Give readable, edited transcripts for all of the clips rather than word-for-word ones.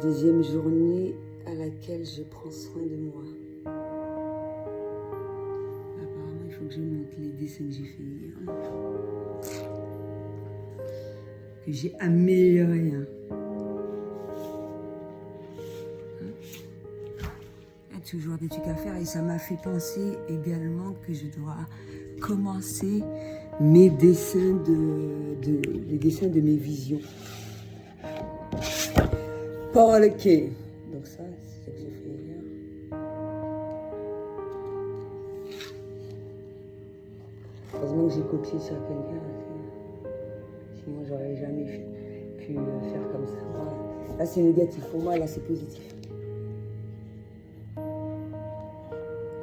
Deuxième journée à laquelle je prends soin de moi. Apparemment, il faut que je montre les dessins que j'ai fait hier. Que j'ai amélioré. Il y a toujours des trucs à faire et ça m'a fait penser également que je dois commencer mes dessins les dessins de mes visions. Paul Kay. Donc ça, c'est ce que j'ai fait hier. Heureusement que j'ai copié sur quelqu'un. Sinon, j'aurais jamais pu faire comme ça. Là, c'est négatif. Pour moi, là, c'est positif.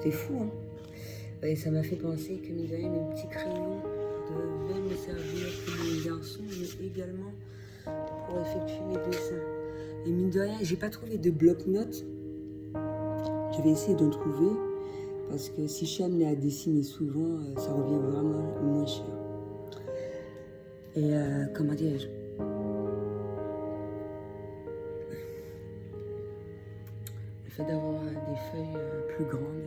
C'est fou, hein? Et ça m'a fait penser que mine de rien, mes petits crayons devaient me servir pour les garçons, mais également pour effectuer mes dessins. Et mine de rien, j'ai pas trouvé de bloc-notes. Je vais essayer d'en trouver parce que si je suis amenée à dessiner souvent, ça revient vraiment moins cher. Et comment dirais-je? Le fait d'avoir des feuilles plus grandes,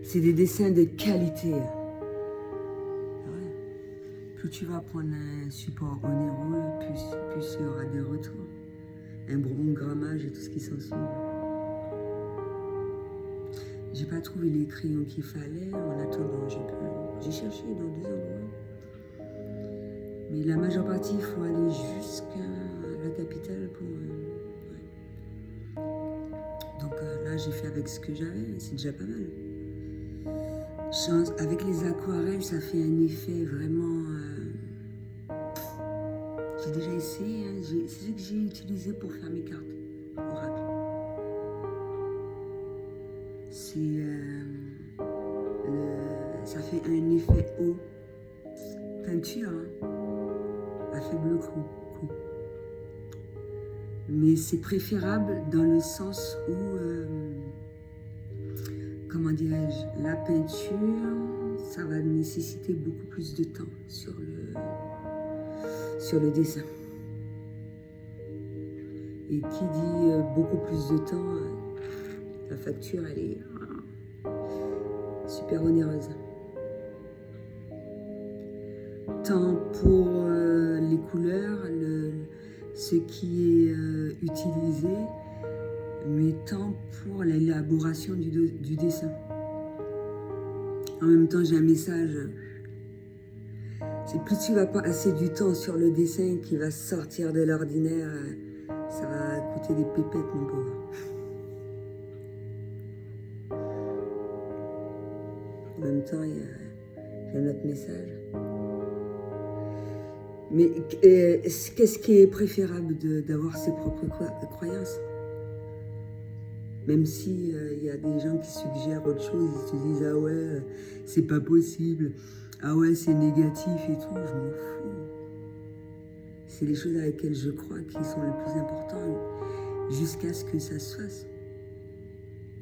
c'est des dessins de qualité. Ouais. Plus tu vas prendre un support onéreux, plus il y aura des retours. Un bon grammage et tout ce qui s'ensuit. J'ai pas trouvé les crayons qu'il fallait. En attendant, j'ai cherché dans 2 endroits. Mais la majeure partie, il faut aller jusqu'à la capitale pour... Donc là, j'ai fait avec ce que j'avais. C'est déjà pas mal. Avec les aquarelles, ça fait un effet vraiment... J'ai déjà essayé, hein. C'est ce que j'ai utilisé pour faire mes cartes oracle. Ça fait un effet eau, peinture, hein, à faible coût. Mais c'est préférable dans le sens où, comment dirais-je, la peinture, ça va nécessiter beaucoup plus de temps sur le dessin. Et qui dit beaucoup plus de temps, la facture, elle est super onéreuse. Tant pour les couleurs, ce qui est utilisé, mais tant pour l'élaboration du dessin. En même temps, j'ai un message. C'est plus tu vas passer du temps sur le dessin qui va sortir de l'ordinaire, ça va coûter des pépettes, mon pauvre. En même temps, il y a un autre message. Mais qu'est-ce qui est préférable d'avoir ses propres croyances? Même si y a des gens qui suggèrent autre chose, ils se disent « Ah ouais, c'est pas possible. Ah ouais, c'est négatif et tout. » Je m'en fous. C'est les choses à lesquelles je crois qui sont les plus importantes jusqu'à ce que ça se fasse.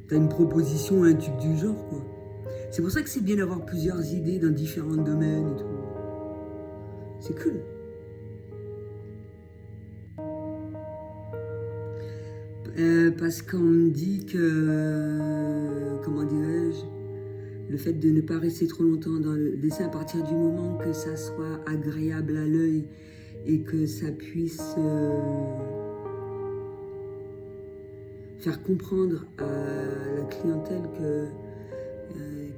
T'as une proposition, un truc du genre, quoi. C'est pour ça que c'est bien d'avoir plusieurs idées dans différents domaines et tout. C'est cool. Parce qu'on me dit que, comment dirais-je, le fait de ne pas rester trop longtemps dans le dessin, à partir du moment que ça soit agréable à l'œil et que ça puisse faire comprendre à la clientèle que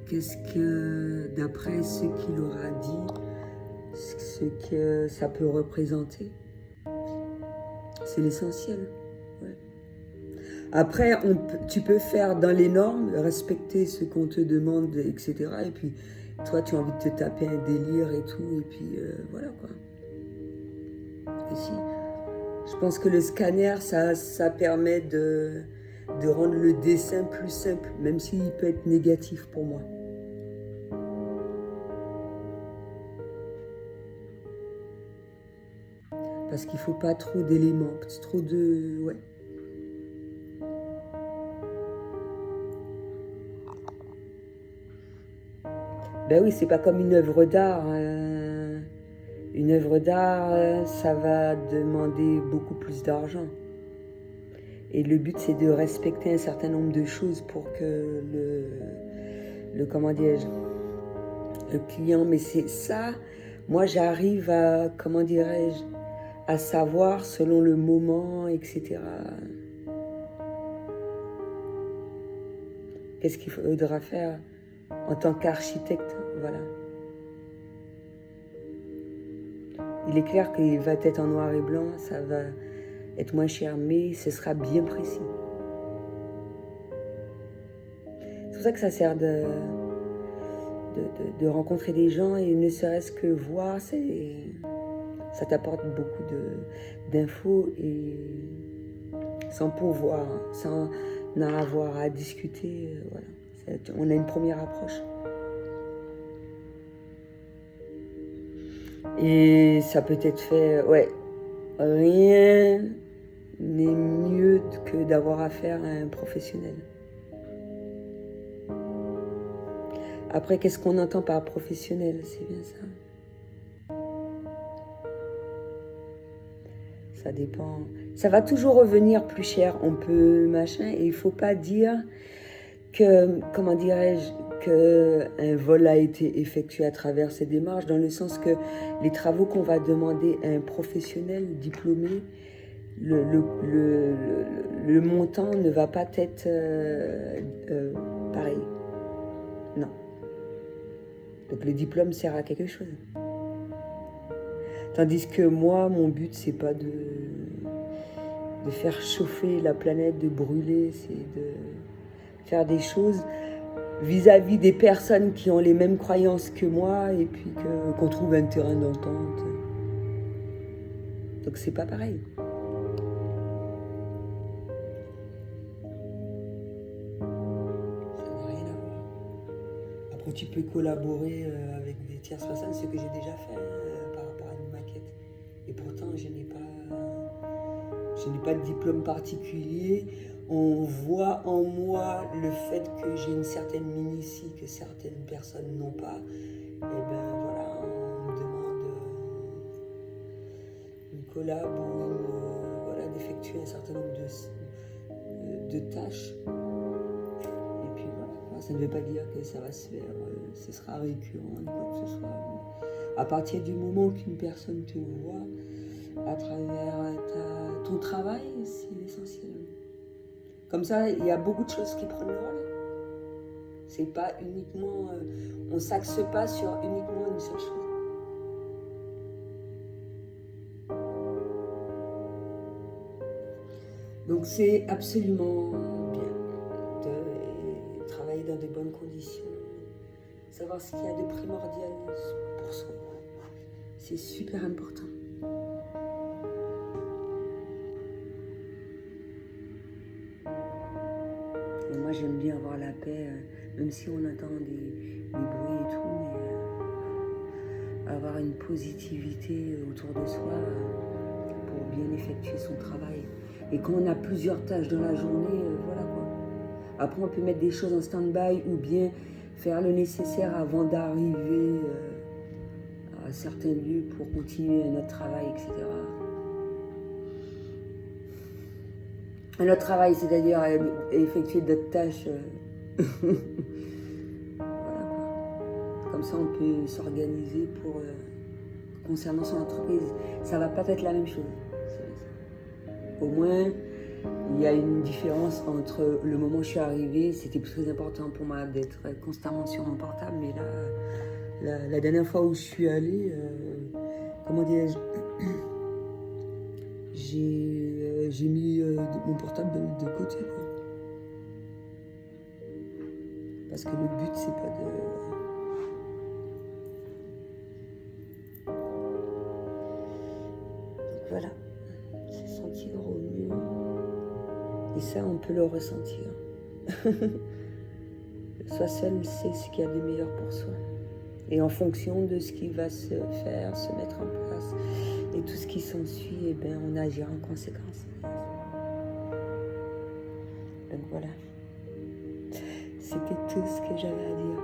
qu'est-ce que, d'après ce qu'il aura dit, ce que ça peut représenter, c'est l'essentiel. Ouais. Après, tu peux faire dans les normes, respecter ce qu'on te demande, etc. Et puis, toi, tu as envie de te taper un délire et tout, et puis voilà quoi. Et si, je pense que le scanner, ça permet de rendre le dessin plus simple, même s'il peut être négatif pour moi. Parce qu'il ne faut pas trop d'éléments, trop de... Ouais. Ben oui, c'est pas comme une œuvre d'art. Une œuvre d'art, ça va demander beaucoup plus d'argent. Et le but, c'est de respecter un certain nombre de choses pour que comment dirais-je, le client, mais c'est ça, moi j'arrive à, comment dirais-je, à savoir selon le moment, etc. Qu'est-ce qu'il faudra faire en tant qu'architecte, voilà. Il est clair qu'il va être en noir et blanc, ça va être moins cher, mais ce sera bien précis. C'est pour ça que ça sert de rencontrer des gens et ne serait-ce que voir, ça t'apporte beaucoup d'infos et sans pouvoir, sans avoir à discuter, voilà. On a une première approche. Et ça peut être fait, ouais, rien n'est mieux que d'avoir affaire à un professionnel. Après, qu'est-ce qu'on entend par professionnel? C'est bien ça. Ça dépend. Ça va toujours revenir plus cher. On peut machin, et il faut pas dire que, comment dirais-je, qu'un vol a été effectué à travers ces démarches, dans le sens que les travaux qu'on va demander à un professionnel diplômé, le montant ne va pas être pareil. Non. Donc le diplôme sert à quelque chose. Tandis que moi, mon but, c'est pas de faire chauffer la planète, de brûler, c'est de faire des choses vis-à-vis des personnes qui ont les mêmes croyances que moi et puis qu'on trouve un terrain d'entente. Donc c'est pas pareil. Ça n'a rien à voir. Après tu peux collaborer avec des tierces personnes, ce que j'ai déjà fait par rapport à une maquette. Et pourtant je n'ai pas de diplôme particulier. On voit en moi le fait que j'ai une certaine minutie que certaines personnes n'ont pas. Et ben voilà, on me demande une collab ou voilà, d'effectuer un certain nombre de tâches. Et puis voilà, ça ne veut pas dire que ça va se faire, ce sera récurrent, quoi que ce soit. À partir du moment qu'une personne te voit à travers ton travail, c'est l'essentiel. Comme ça, il y a beaucoup de choses qui prennent le relais. C'est pas uniquement, on s'axe pas sur uniquement une seule chose. Donc c'est absolument bien de travailler dans de bonnes conditions, savoir ce qu'il y a de primordial pour soi. C'est super important. Et moi j'aime bien avoir la paix, même si on entend des bruits et tout, mais avoir une positivité autour de soi pour bien effectuer son travail. Et quand on a plusieurs tâches dans la journée, voilà quoi. Après on peut mettre des choses en stand-by ou bien faire le nécessaire avant d'arriver à certains lieux pour continuer notre travail, etc. Notre travail, c'est-à-dire effectuer d'autres tâches. Voilà quoi. Comme ça, on peut s'organiser pour concernant son entreprise. Ça va pas être la même chose. Au moins, il y a une différence entre le moment où je suis arrivée, c'était très important pour moi d'être constamment sur mon portable, mais là, la dernière fois où je suis allée, comment dirais-je, j'ai mis mon portable de côté, quoi. Parce que le but, c'est pas de... Donc voilà, c'est sentir au mieux. Et ça, on peut le ressentir. Soi seul sait ce qu'il y a de meilleur pour soi. Et en fonction de ce qui va se faire, se mettre en place, et tout ce qui s'ensuit, eh bien, on agira en conséquence. Donc voilà. C'était tout ce que j'avais à dire.